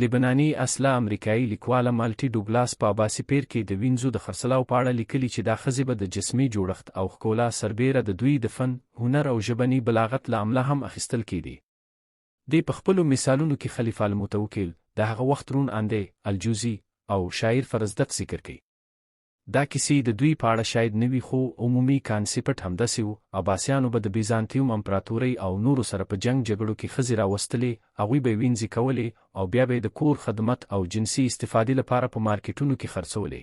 لبناني اصله امریکایي لیکواله مالټي ډوګلاس په عباسي پیر کې د وینزو د خرڅلاو په اړه لیکلي چې دا ښځې به د جسمي جوړښت او ښکلا سربیره د دوی د فن، هنر او ژبني بلاغت له امله هم اخیستل کېدي. دې په خپلو مثالونو کې خلیفه المتوکل، د هغه وخت رون اندې الجوزي او شاعر فرزدق ذکر کوي. دا کیسې د دوی په اړه شاید نه وي، خو عمومي کانسیپټ همداسې و. عباسیانو به د بیزانتیوم امپراتورۍ او نورو سره په جنګ جګړو کې ښځې راوستلې، هغوی به یې وینځې کولې او بیا به یې د کور خدمت او جنسي استفادې لپاره په مارکیټونو کې خرڅولې.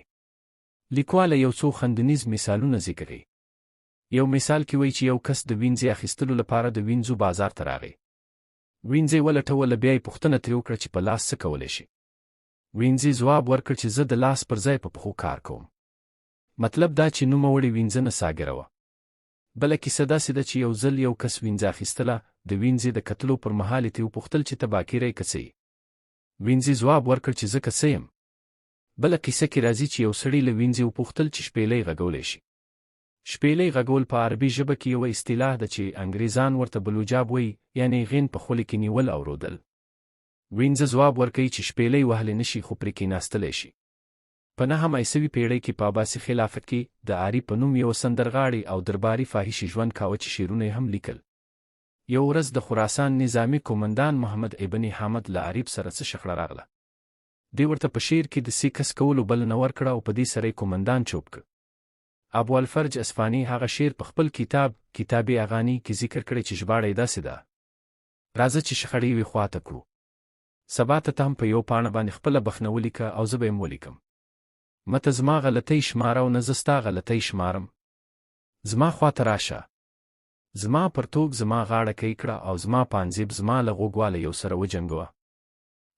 لیکواله یو څو خندنیز مثالونه ذکر کوي. یو مثال کې وایي چې یو کس د وینځې اخیستلو لپاره د وینځو بازار ته راغی. وینځې ولټوله، بیا یې پوښتنه ترې وکړه چې په لاس څه کولی شي. وینځې ځواب ورکړ چې زه د لاس پر ځای په پښو کار کوم. مطلب دا چې نوموړې وینځنه صاګره وه. بله کیسه داسې ده چې یو ځل یو کس وینځه اخیستله، د وینځې د کتلو پر مهال یې ترې وپوښتل چې ته باکیری که څه یې؟ وینځې ځواب ورکړ چې زه که څه یم. بله کیسه کې راځي چې یو سړي له وینځې وپوښتل چې شپېلۍ غږولی شي. شپېلۍ غږول په عربي ژبه کې یوه اصطلاح ده چې انګریزان ورته بلوجاب وایي، یعنې غین په خولې کې نیول او رودل. وینځه ځواب ورکوي چې شپېلۍ وهلی نه شي، خو پرې کېناستلی شي. په 9 پیړۍ کې په عباسي خلافت کې د آري په نوم یو سندرغاړي او درباري فاحشې ژوند کاوه چې شعرونه هم لیکل. یو ورځ د خراسان نظامي قومندان محمد ابن حامد له عریب سره څه شخړه راغله. دې ورته په شعر کې د سیکس کولو بلنه ورکړه او په دې سره یې قومندان چوپ کړ. ابو الفرج اصفهاني هغه شعر په خپل کتاب اغاني کې ذکر کړی چې ژباړه یې داسې ده: راځه چې شخړې وي خواته کړو، سبا ته هم په یو پاڼه باندې خپله بخښنه ولیکه او زه به یې ولیکم. مته زما غلطۍ شماره او نه زه ستا غلطۍ شمارم. زما خواته راشه، زما پرتوګ زما غاړه کوي کړه او زما پانزیب زما له غوږواله یو سره وجنګوه.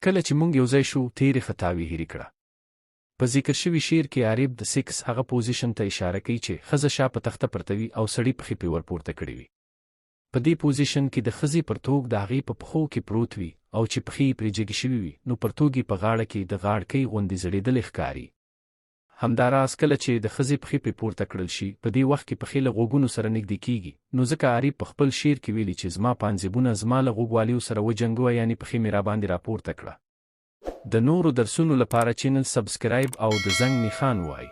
کله چې موږ یو ځای شو، تیرې خطاوې هېرې کړه. په ذکر شوي شعر کې عارف د سیکس هغه پوزیشن ته اشاره کوي چې ښځه شا په تخته پرته وي او سړي پښې پرې ورپورته کړې وي. په دې پوزیشن کې د ښځې پرتوګ د هغې په پښو کې پروت وي او چې پښې یې پرې جګې شوي وي، نو پرتوګ یې په غاړه کې د غاړکۍ غوندې ځړېدلی ښکاري. همداراز کله چې د ښځې پښې پرې پورته کړل شي، په دې وخت کې پښې له غوږونو سره نږدې کېږي. نو ځکه عارف په خپل شعر کې ویلي چې زما پانزیبونه زما له غوږوالیو سره وجنګوه، یعنې پښې مې راباندې راپورته کړه. د نورو درسونو لپاره چینل سبسکرایب او د زنګ نښان ووهئ.